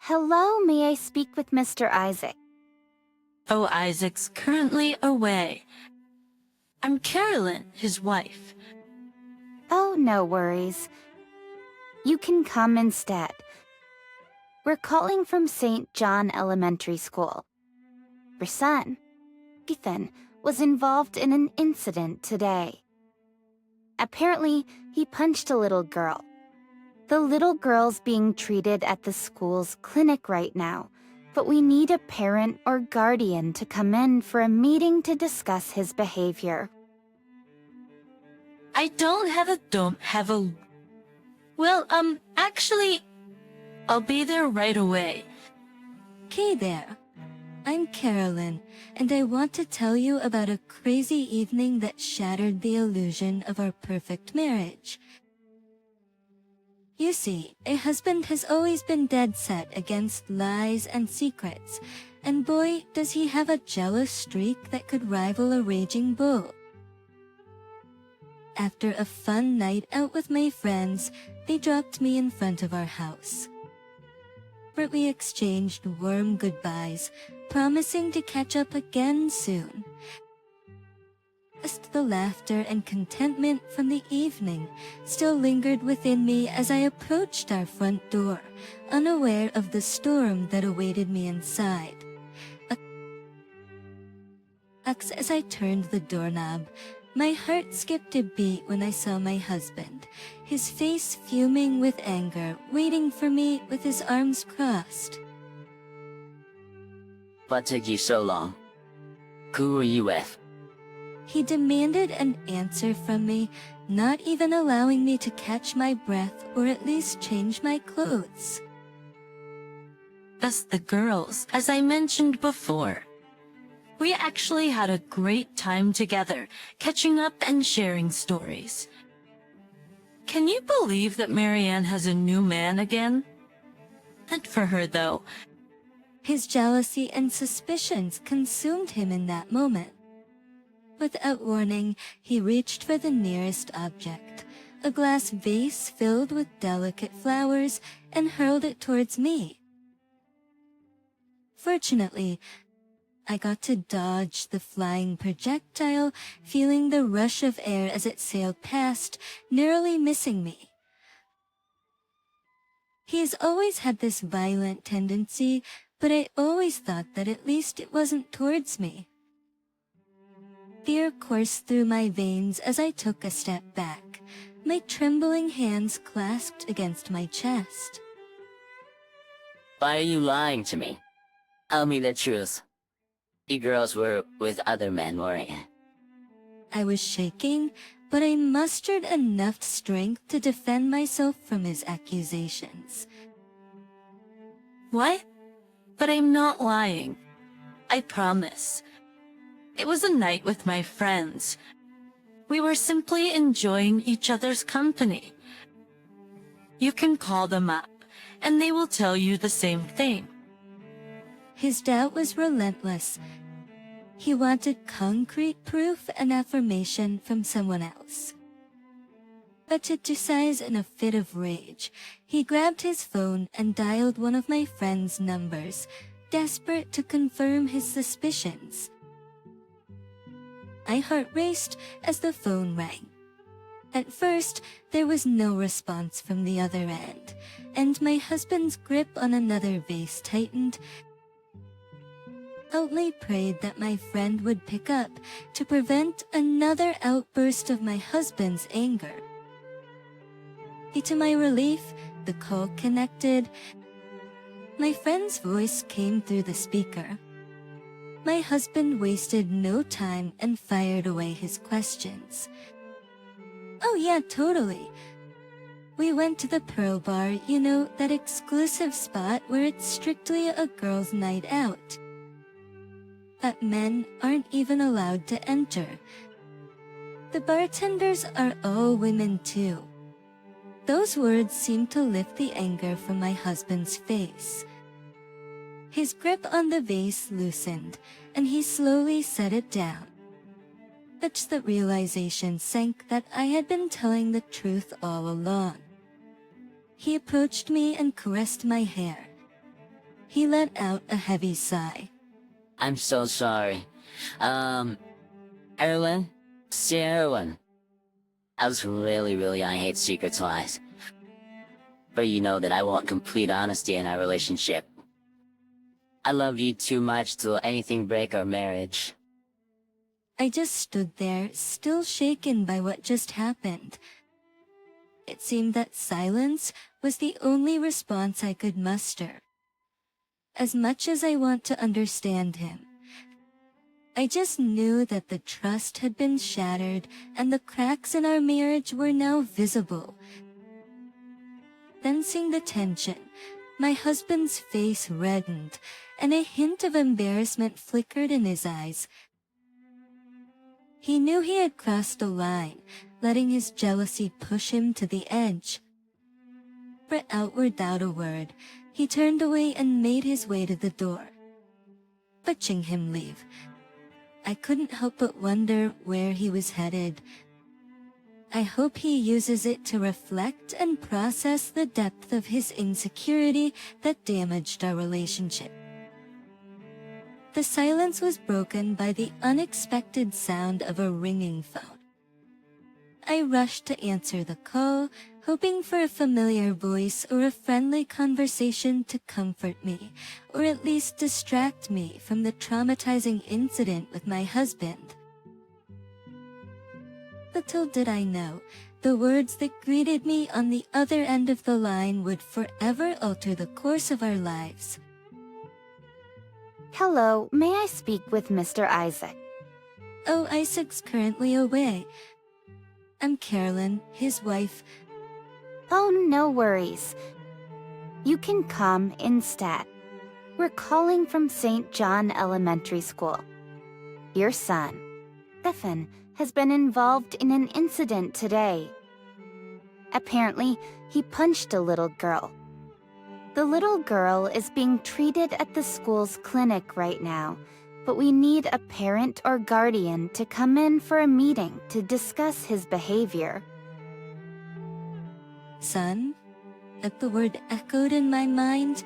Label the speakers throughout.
Speaker 1: Hello, may I speak with Mr. Isaac?
Speaker 2: Oh, Isaac's currently away. I'm Carolyn, his wife.
Speaker 1: Oh, no worries. You can come instead. We're calling from St. John Elementary School. Your son, Ethan, was involved in an incident today. Apparently, he punched a little girl. The little girl's being treated at the school's clinic right now, but we need a parent or guardian to come in for a meeting to discuss his behavior.
Speaker 2: I don't have a... Well, actually, I'll be there right away.
Speaker 3: Hey there. I'm Carolyn, and I want to tell you about a crazy evening that shattered the illusion of our perfect marriage. You see, a husband has always been dead set against lies and secrets, and boy, does he have a jealous streak that could rival a raging bull. After a fun night out with my friends, they dropped me in front of our house. But we exchanged warm goodbyes, promising to catch up again soon. Just the laughter and contentment from the evening still lingered within me as I approached our front door, unaware of the storm that awaited me inside. As I turned the doorknob, my heart skipped a beat when I saw my husband, his face fuming with anger, waiting for me with his arms crossed.
Speaker 4: What took you so long? Who were you with?
Speaker 3: He demanded an answer from me, not even allowing me to catch my breath or at least change my clothes.
Speaker 2: That's the girls, as I mentioned before. We actually had a great time together, catching up and sharing stories. Can you believe that Marianne has a new man again? Not for her, though.
Speaker 3: His jealousy and suspicions consumed him in that moment. Without warning, he reached for the nearest object, a glass vase filled with delicate flowers, and hurled it towards me. Fortunately, I got to dodge the flying projectile, feeling the rush of air as it sailed past, narrowly missing me. He has always had this violent tendency, but I always thought that at least it wasn't towards me. Fear coursed through my veins as I took a step back, my trembling hands clasped against my chest.
Speaker 4: Why are you lying to me? Tell me the truth. You girls were with other men, weren't you?
Speaker 3: I was shaking, but I mustered enough strength to defend myself from his accusations.
Speaker 2: What? But I'm not lying. I promise. It was a night with my friends. We were simply enjoying each other's company. You can call them up, and they will tell you the same thing.
Speaker 3: His doubt was relentless. He wanted concrete proof and affirmation from someone else. But to decide in a fit of rage, he grabbed his phone and dialed one of my friend's numbers, desperate to confirm his suspicions. My heart raced as the phone rang. At first, there was no response from the other end, and my husband's grip on another vase tightened. I only prayed that my friend would pick up to prevent another outburst of my husband's anger. To my relief, the call connected. My friend's voice came through the speaker. My husband wasted no time and fired away his questions. Oh yeah, totally. We went to the Pearl Bar, you know, that exclusive spot where it's strictly a girls' night out. But men aren't even allowed to enter. The bartenders are all women too. Those words seemed to lift the anger from my husband's face. His grip on the vase loosened, and he slowly set it down. But the realization sank that I had been telling the truth all along. He approached me and caressed my hair. he let out a heavy sigh.
Speaker 4: I'm so sorry. Erwin? See, Erwin. I was really, I hate secret lies. But you know that I want complete honesty in our relationship. I love you too much to let anything break our marriage.
Speaker 3: I just stood there, still shaken by what just happened. It seemed that silence was the only response I could muster. As much as I want to understand him, I just knew that the trust had been shattered and the cracks in our marriage were now visible. Sensing the tension, my husband's face reddened and a hint of embarrassment flickered in his eyes. He knew he had crossed a line, letting his jealousy push him to the edge. But without a word, he turned away and made his way to the door. Watching him leave, I couldn't help but wonder where he was headed. I hope he uses it to reflect and process the depth of his insecurity that damaged our relationship. The silence was broken by the unexpected sound of a ringing phone. I rushed to answer the call, hoping for a familiar voice or a friendly conversation to comfort me, or at least distract me from the traumatizing incident with my husband. Little did I know, the words that greeted me on the other end of the line would forever alter the course of our lives.
Speaker 1: Hello, may I speak with Mr. Isaac?
Speaker 3: Oh, Isaac's currently away. I'm Carolyn, his wife.
Speaker 1: Oh, no worries. You can come instead. We're calling from St. John Elementary School. Your son, Stefan, has been involved in an incident today. Apparently, he punched a little girl. The little girl is being treated at the school's clinic right now, but we need a parent or guardian to come in for a meeting to discuss his behavior.
Speaker 3: Son? At the word echoed in my mind,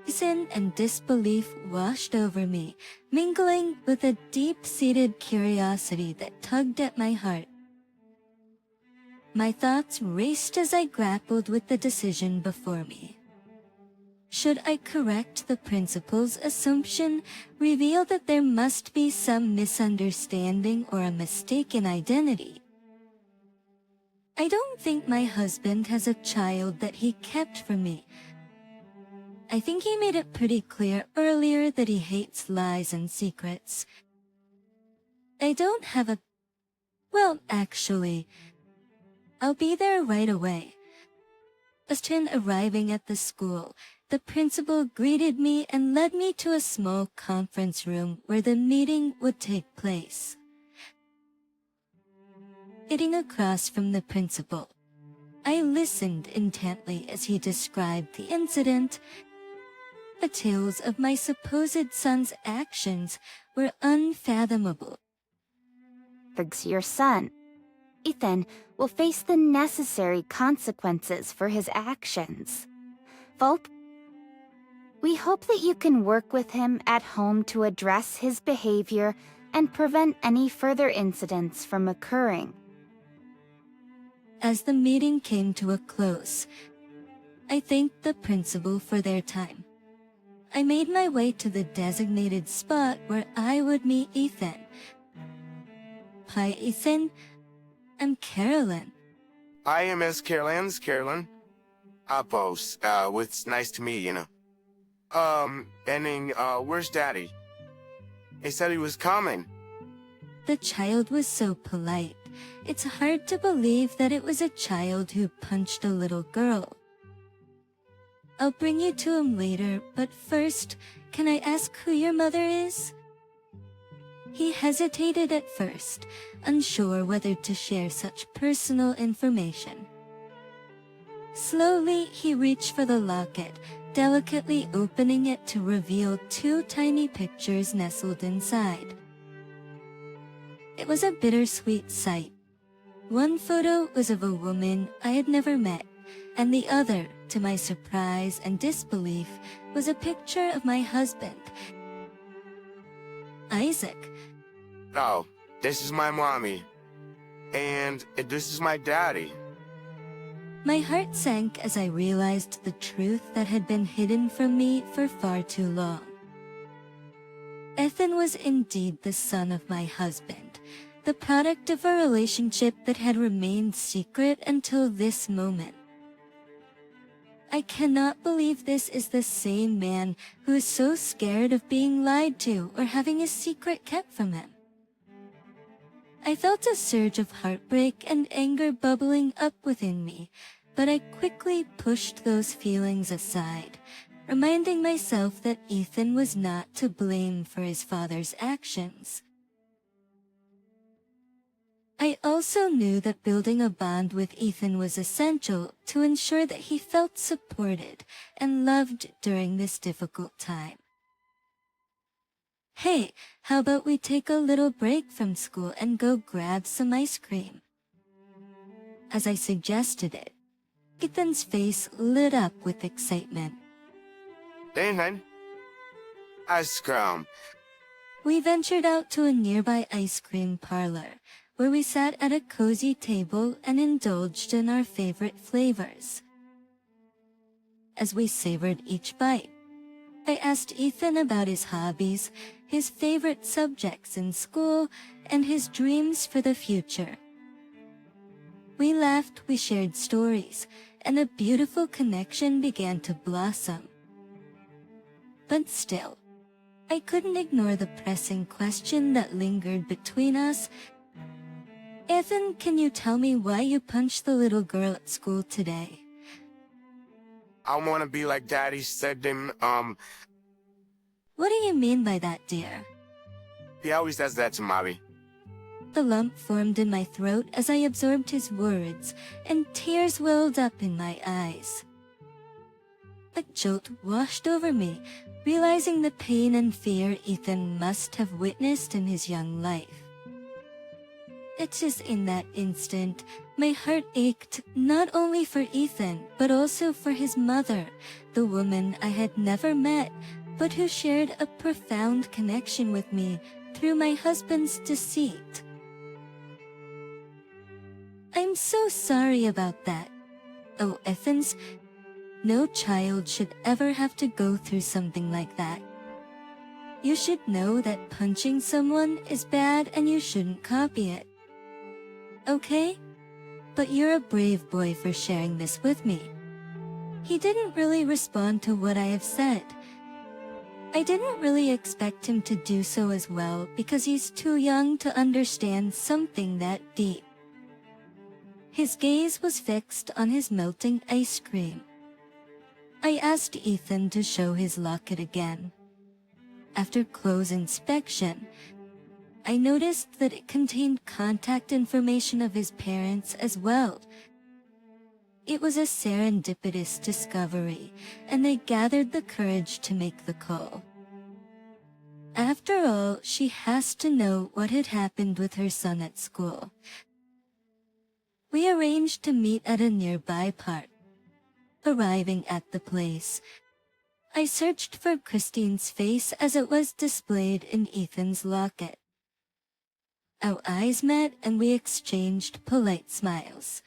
Speaker 3: reason and disbelief washed over me, mingling with a deep-seated curiosity that tugged at my heart. My thoughts raced as I grappled with the decision before me. Should I correct the principal's assumption, reveal that there must be some misunderstanding or a mistaken identity? I don't think my husband has a child that he kept from me. I think he made it pretty clear earlier that he hates lies and secrets. I don't have a... Well, actually, I'll be there right away. Upon arriving at the school, the principal greeted me and led me to a small conference room where the meeting would take place. Sitting across from the principal, I listened intently as he described the incident. The tales of my supposed son's actions were unfathomable.
Speaker 1: Your son, Ethan, will face the necessary consequences for his actions. We hope that you can work with him at home to address his behavior and prevent any further incidents from occurring.
Speaker 3: As the meeting came to a close, I thanked the principal for their time. I made my way to the designated spot where I would meet Ethan. Hi, Ethan. I'm Carolyn.
Speaker 5: I am Miss Carolyn. Boss, it's nice to meet you. Where's Daddy? He said he was coming.
Speaker 3: The child was so polite. It's hard to believe that it was a child who punched a little girl. I'll bring you to him later, but first, can I ask who your mother is? He hesitated at first, unsure whether to share such personal information. Slowly, he reached for the locket, delicately opening it to reveal 2 tiny pictures nestled inside. It was a bittersweet sight. One photo was of a woman I had never met, and the other, to my surprise and disbelief, was a picture of my husband, Isaac.
Speaker 5: Oh, this is my mommy. And this is my daddy.
Speaker 3: My heart sank as I realized the truth that had been hidden from me for far too long. Ethan was indeed the son of my husband, the product of a relationship that had remained secret until this moment. I cannot believe this is the same man who is so scared of being lied to or having a secret kept from him. I felt a surge of heartbreak and anger bubbling up within me, but I quickly pushed those feelings aside, reminding myself that Ethan was not to blame for his father's actions. I also knew that building a bond with Ethan was essential to ensure that he felt supported and loved during this difficult time. Hey, how about we take a little break from school and go grab some ice cream? As I suggested it, Ethan's face lit up with excitement.
Speaker 5: Ethan, ice cream.
Speaker 3: We ventured out to a nearby ice cream parlor, where we sat at a cozy table and indulged in our favorite flavors. As we savored each bite, I asked Ethan about his hobbies, his favorite subjects in school, and his dreams for the future. We laughed, we shared stories, and a beautiful connection began to blossom. But still, I couldn't ignore the pressing question that lingered between us. Ethan, can you tell me why you punched the little girl at school today?
Speaker 5: I want to be like Daddy said him,
Speaker 3: What do you mean by that, dear?
Speaker 5: he always does that to Mommy.
Speaker 3: The lump formed in my throat as I absorbed his words, and tears welled up in my eyes. A jolt washed over me, realizing the pain and fear Ethan must have witnessed in his young life. It's just in that instant, my heart ached not only for Ethan, but also for his mother, the woman I had never met, but who shared a profound connection with me through my husband's deceit. I'm so sorry about that. Oh, Ethans, no child should ever have to go through something like that. You should know that punching someone is bad and you shouldn't copy it. Okay? But you're a brave boy for sharing this with me. He didn't really respond to what I have said. I didn't really expect him to do so as well because he's too young to understand something that deep. His gaze was fixed on his melting ice cream. I asked Ethan to show his locket again. After close inspection, I noticed that it contained contact information of his parents as well. It was a serendipitous discovery, and they gathered the courage to make the call. After all, she has to know what had happened with her son at school. We arranged to meet at a nearby park. Arriving at the place, I searched for Christine's face as it was displayed in Ethan's locket. Our eyes met and we exchanged polite smiles.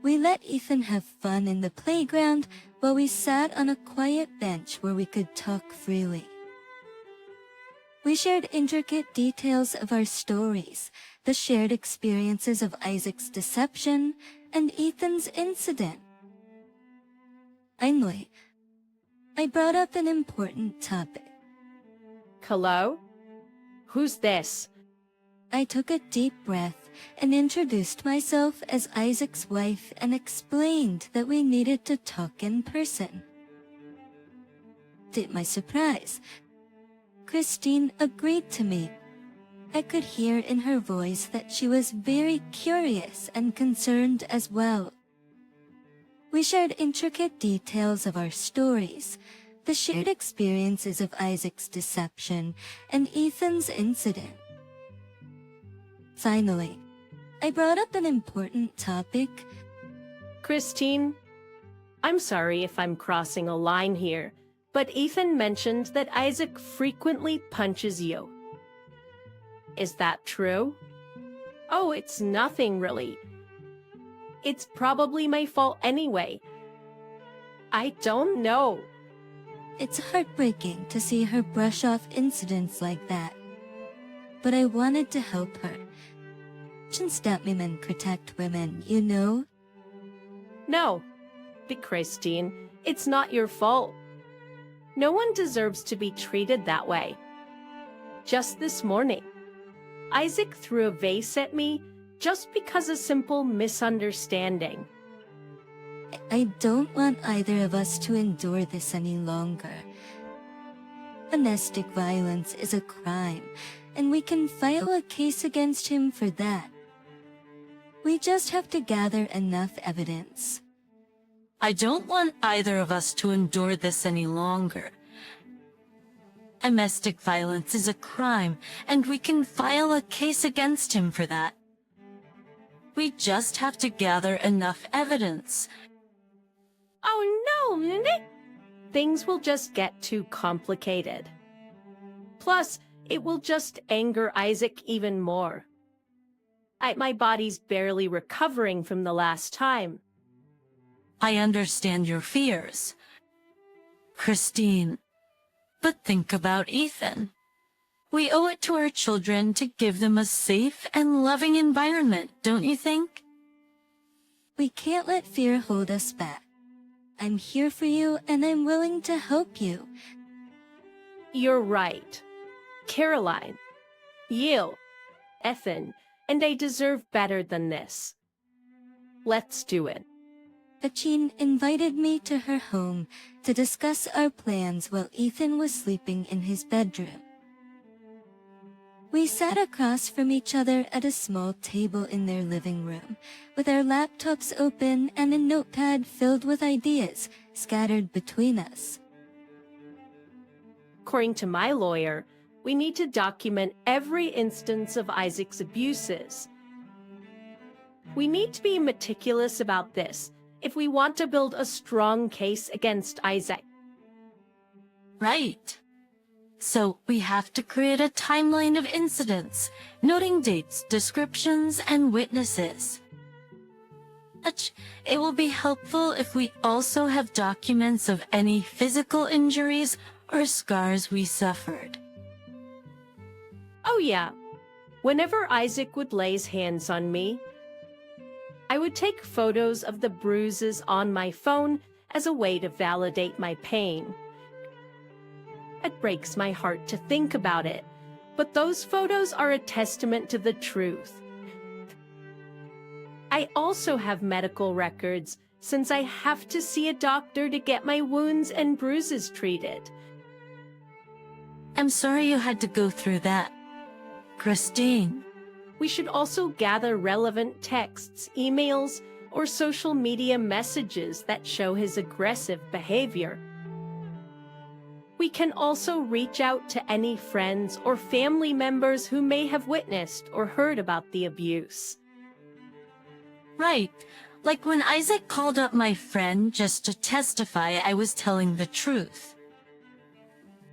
Speaker 3: We let Ethan have fun in the playground while we sat on a quiet bench where we could talk freely. We shared intricate details of our stories, the shared experiences of Isaac's deception, and Ethan's incident. Finally, I brought up an important topic.
Speaker 6: Hello? Who's this?
Speaker 3: I took a deep breath and introduced myself as Isaac's wife and explained that we needed to talk in person. To my surprise, Christine agreed to meet. I could hear in her voice that she was very curious and concerned as well. We shared intricate details of our stories, the shared experiences of Isaac's deception, and Ethan's incident. Finally, I brought up an important topic.
Speaker 6: Christine, I'm sorry if I'm crossing a line here, but Ethan mentioned that Isaac frequently punches you. Is that true? Oh, it's nothing really. It's probably my fault anyway. I don't know.
Speaker 3: It's heartbreaking to see her brush off incidents like that. But I wanted to help her. Shouldn't women protect women, you know?
Speaker 6: No, but Christine, it's not your fault. No one deserves to be treated that way. Just this morning, Isaac threw a vase at me just because of simple misunderstanding.
Speaker 3: I don't want either of us to endure this any longer. Domestic violence is a crime, and we can file a case against him for that. We just have to gather enough evidence.
Speaker 2: I don't want either of us to endure this any longer. Domestic violence is a crime, and we can file a case against him for that. We just have to gather enough evidence.
Speaker 6: Oh no, Nick! Things will just get too complicated. Plus, it will just anger Isaac even more. My body's barely recovering from the last time.
Speaker 2: I understand your fears, Christine, but think about Ethan. We owe it to our children to give them a safe and loving environment, don't you think?
Speaker 3: We can't let fear hold us back. I'm here for you, and I'm willing to help you.
Speaker 6: You're right. Caroline, Yale, Ethan, and I deserve better than this. Let's do it.
Speaker 3: Acheen invited me to her home to discuss our plans while Ethan was sleeping in his bedroom. We sat across from each other at a small table in their living room, with our laptops open and a notepad filled with ideas scattered between us.
Speaker 6: According to my lawyer, we need to document every instance of Isaac's abuses. We need to be meticulous about this if we want to build a strong case against Isaac.
Speaker 2: Right. So we have to create a timeline of incidents, noting dates, descriptions, and witnesses. It will be helpful if we also have documents of any physical injuries or scars we suffered.
Speaker 6: Oh yeah, whenever Isaac would lay his hands on me, I would take photos of the bruises on my phone as a way to validate my pain. It breaks my heart to think about it, but those photos are a testament to the truth. I also have medical records since I have to see a doctor to get my wounds and bruises treated.
Speaker 2: I'm sorry you had to go through that, Christine.
Speaker 6: We should also gather relevant texts, emails, or social media messages that show his aggressive behavior. We can also reach out to any friends or family members who may have witnessed or heard about the abuse.
Speaker 2: Right. Like when Isaac called up my friend just to testify I was telling the truth.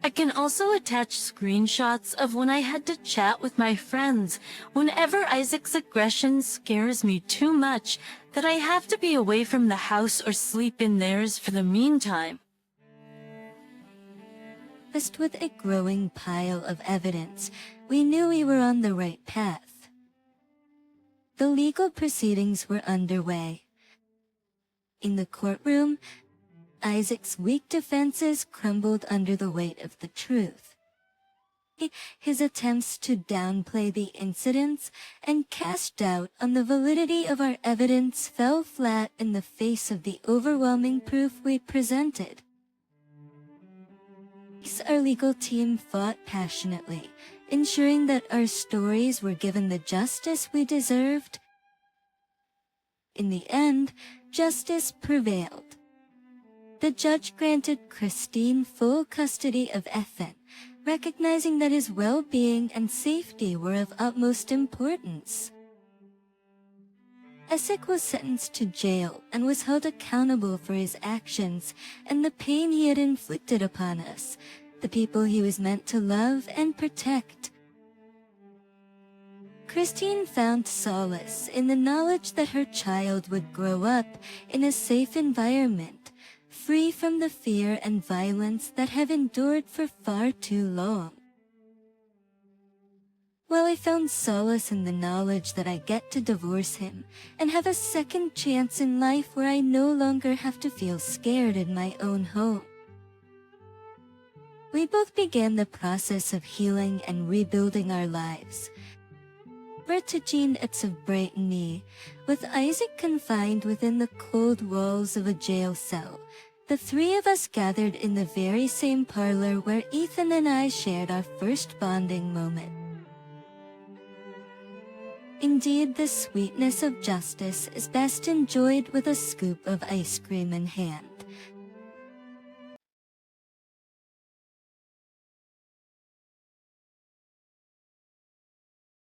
Speaker 2: I can also attach screenshots of when I had to chat with my friends whenever Isaac's aggression scares me too much that I have to be away from the house or sleep in theirs for the meantime.
Speaker 3: Faced with a growing pile of evidence, we knew we were on the right path. The legal proceedings were underway. In the courtroom, Isaac's weak defenses crumbled under the weight of the truth. His attempts to downplay the incidents and cast doubt on the validity of our evidence fell flat in the face of the overwhelming proof we presented. Our legal team fought passionately, ensuring that our stories were given the justice we deserved. In the end, justice prevailed. The judge granted Christine full custody of Ethan, recognizing that his well-being and safety were of utmost importance. Isaac was sentenced to jail and was held accountable for his actions and the pain he had inflicted upon us, the people he was meant to love and protect. Christine found solace in the knowledge that her child would grow up in a safe environment, free from the fear and violence that have endured for far too long. While I found solace in the knowledge that I get to divorce him and have a second chance in life where I no longer have to feel scared in my own home, we both began the process of healing and rebuilding our lives. Vertigine at Brighton me, with Isaac confined within the cold walls of a jail cell. The three of us gathered in the very same parlor where Ethan and I shared our first bonding moment. Indeed, the sweetness of justice is best enjoyed with a scoop of ice cream in hand.